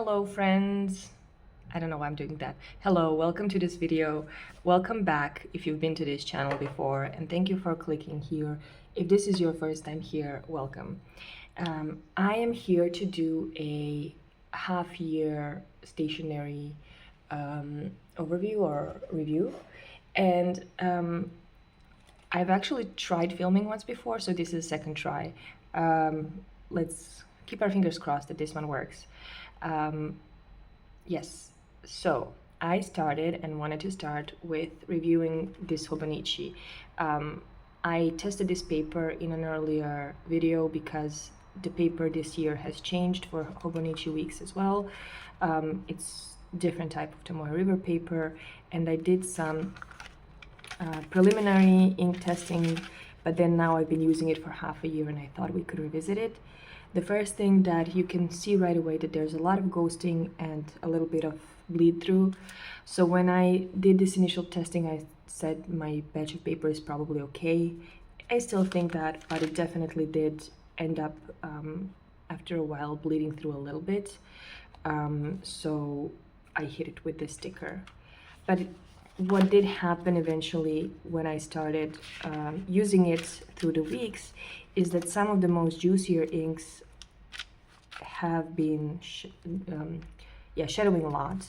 Hello friends. I don't know why I'm doing that. Hello, welcome to this video. Welcome back if you've been to this channel before, and thank you for clicking here. If this is your first time here, welcome. I am here to do a half-year stationery overview or review, and I've actually tried filming once before, so this is a second try. Let's keep our fingers crossed that this one works. Yes, so I started and wanted to start with reviewing this Hobonichi. I tested this paper in an earlier video because the paper this year has changed for Hobonichi weeks as well. It's different type of Tomoe River paper, and I did some preliminary ink testing, but then now I've been using it for half a year and I thought we could revisit it. The first thing that you can see right away that there's a lot of ghosting and a little bit of bleed through. So when I did this initial testing, I said my batch of paper is probably okay. I still think that, but it definitely did end up after a while bleeding through a little bit. So I hit it with this sticker. But what did happen eventually when I started using it through the weeks is that some of the most juicier inks have been shadowing a lot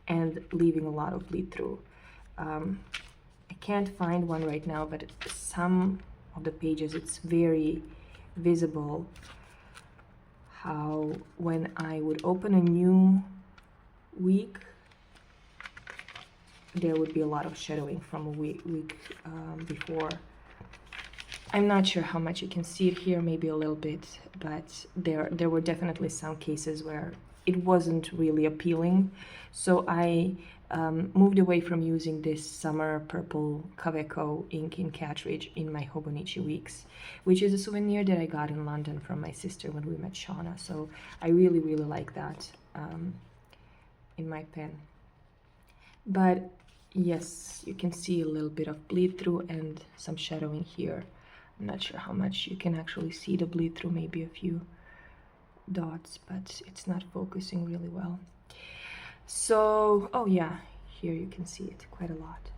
and leaving a lot of bleed through. I can't find one right now, but some of the pages it's very visible how when I would open a new week there would be a lot of shadowing from a week before. I'm not sure how much you can see it here, maybe a little bit, but there were definitely some cases where it wasn't really appealing. So I moved away from using this summer purple Kaweco ink in cartridge in my Hobonichi weeks, which is a souvenir that I got in London from my sister when we met Shauna. So I really like that in my pen. But yes, you can see a little bit of bleed through and some shadowing here. I'm not sure how much you can actually see the bleed through, maybe a few dots, but it's not focusing really well. So, oh yeah, here you can see it quite a lot.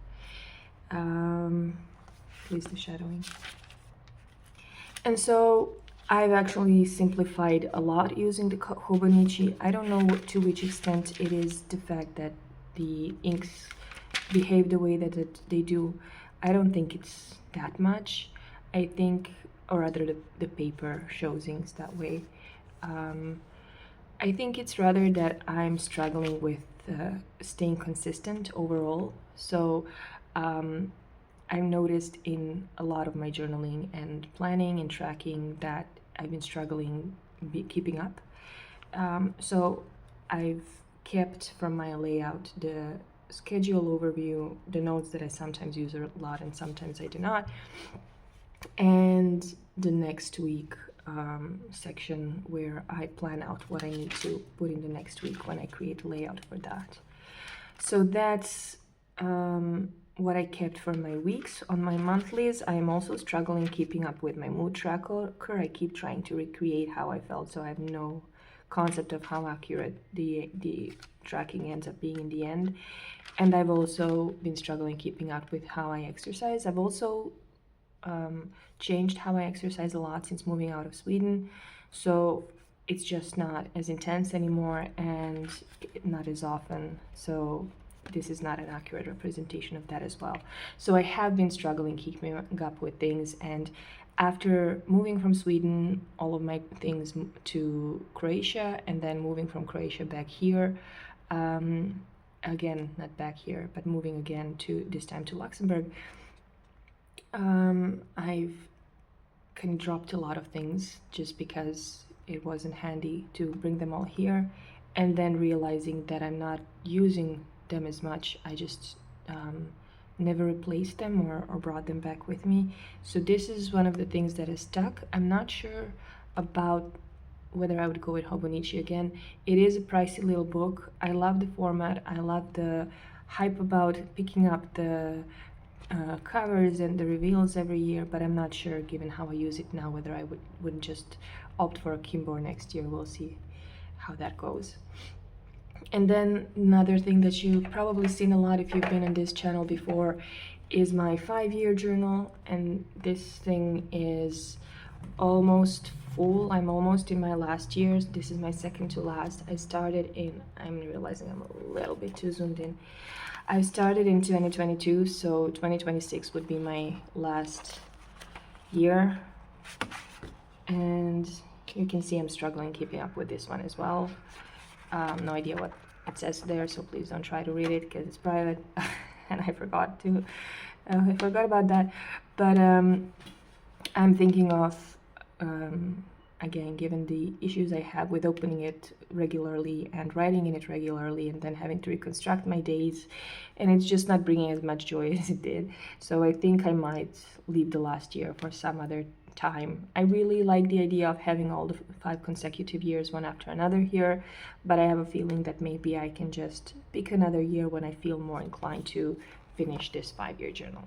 Please the shadowing. And so I've actually simplified a lot using the Hobonichi. I don't know to which extent it is the fact that the inks behave the way that they do. I don't think it's that much. I think, or rather the paper shows inks that way. I think it's rather that I'm struggling with staying consistent overall. So I've noticed in a lot of my journaling and planning and tracking that I've been struggling keeping up. So I've kept from my layout the schedule overview, the notes that I sometimes use a lot and sometimes I do not, and the next week section where I plan out what I need to put in the next week when I create a layout for that. So that's what I kept for my weeks. On my monthlies, I am also struggling keeping up with my mood tracker. I keep trying to recreate how I felt, so I have no concept of how accurate the tracking ends up being in the end. And I've also been struggling keeping up with how I exercise. I've also changed how I exercise a lot since moving out of Sweden, so it's just not as intense anymore and not as often, so this is not an accurate representation of that as well. So I have been struggling keeping up with things, and after moving from Sweden, all of my things to Croatia, and then moving from Croatia back here, again, not back here, but moving again to this time to Luxembourg, I've kind of dropped a lot of things just because it wasn't handy to bring them all here, and then realizing that I'm not using them as much, I just never replaced them or brought them back with me. So this is one of the things that is stuck. I'm not sure about whether I would go with Hobonichi again. It is a pricey little book. I love the format. I love the hype about picking up the covers and the reveals every year, but I'm not sure, given how I use it now, whether I wouldn't just opt for a Kimbo next year. We'll see how that goes. And then another thing that you've probably seen a lot if you've been in this channel before is my 5-year journal, and this thing is almost full. I'm almost in my last years. This is my second to last. I started in, I'm realizing I'm a little bit too zoomed in. I started in 2022, so 2026 would be my last year. And you can see I'm struggling keeping up with this one as well. No idea what it says there, so please don't try to read it because it's private. And I forgot about that. But I'm thinking of, again, given the issues I have with opening it regularly and writing in it regularly, and then having to reconstruct my days, and it's just not bringing as much joy as it did. So I think I might leave the last year for some other time. I really like the idea of having all the 5 consecutive years one after another here, but I have a feeling that maybe I can just pick another year when I feel more inclined to finish this 5-year journal.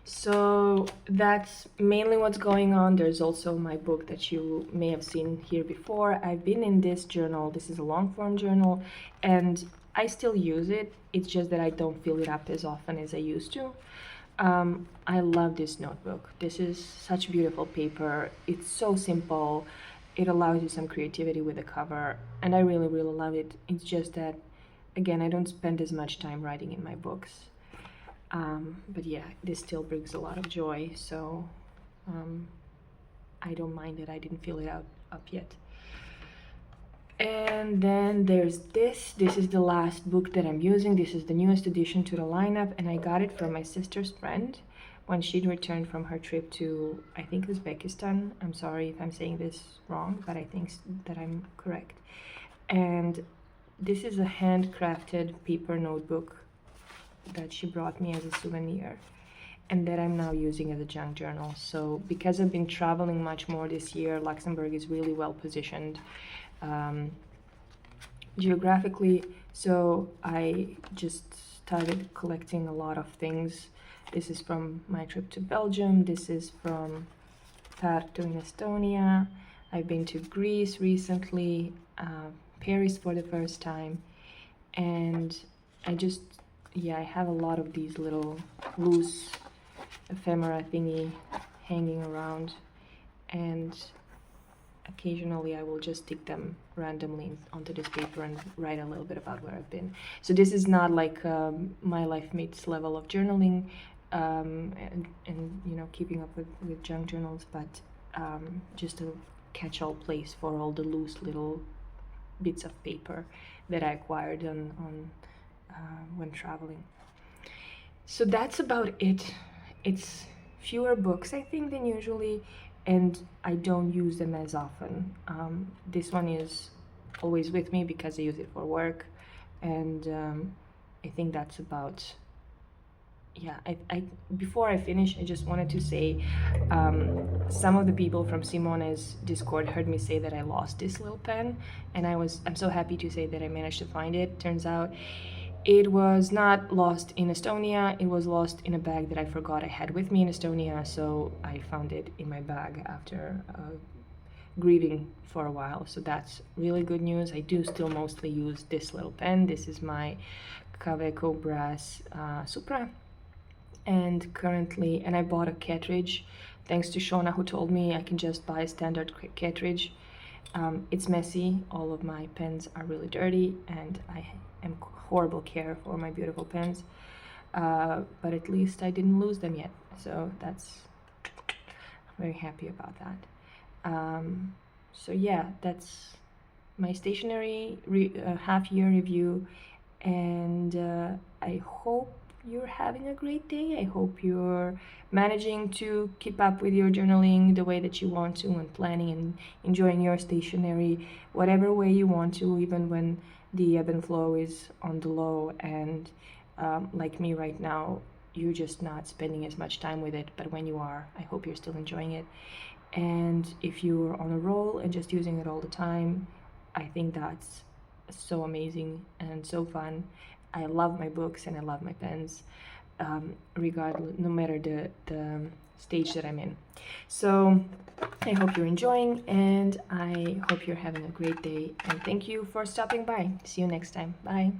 So that's mainly what's going on. There's also my book that you may have seen here before. I've been in this journal. This is a long form journal, and I still use it. It's just that I don't fill it up as often as I used to. I love this notebook. This is such beautiful paper. It's so simple. It allows you some creativity with the cover, and I really, really love it. It's just that, again, I don't spend as much time writing in my books. But yeah, this still brings a lot of joy, so I don't mind that I didn't fill it up yet. And then there's this. This is the last book that I'm using. This is the newest addition to the lineup, and I got it from my sister's friend when she'd returned from her trip to, I think, Uzbekistan. I'm sorry if I'm saying this wrong, but I think that I'm correct. And this is a handcrafted paper notebook that she brought me as a souvenir, and that I'm now using as a junk journal. So because I've been traveling much more this year, Luxembourg is really well positioned geographically, so I just started collecting a lot of things. This is from my trip to Belgium. This is from Tartu in Estonia. I've been to Greece recently, Paris for the first time, and I have a lot of these little loose ephemera thingy hanging around, and occasionally I will just stick them randomly onto this paper and write a little bit about where I've been. So this is not like my life mates level of journaling and you know, keeping up with junk journals, but just a catch-all place for all the loose little bits of paper that I acquired on when traveling. So that's about it. It's fewer books, I think, than usually, and I don't use them as often. This one is always with me because I use it for work, and I think that's about, yeah. I before I finish, I just wanted to say, some of the people from Simone's Discord heard me say that I lost this little pen, and I'm so happy to say that I managed to find it. Turns out it was not lost in Estonia, it was lost in a bag that I forgot I had with me in Estonia, so I found it in my bag after grieving for a while. So that's really good news. I do still mostly use this little pen. This is my Kaweco Brass Supra, and I bought a cartridge thanks to Shona, who told me I can just buy a standard cartridge. It's messy, all of my pens are really dirty, and I am horrible care for my beautiful pens, but at least I didn't lose them yet, so I'm very happy about that. So yeah, that's my stationery half-year review, and I hope you're having a great day. I hope you're managing to keep up with your journaling the way that you want to, and planning and enjoying your stationery whatever way you want to, even when the ebb and flow is on the low, and like me right now, you're just not spending as much time with it. But when you are, I hope you're still enjoying it. And if you're on a roll and just using it all the time, I think that's so amazing and so fun. I love my books and I love my pens. regardless, no matter the stage that I'm in. So I hope you're enjoying, and I hope you're having a great day, and thank you for stopping by. See you next time. Bye.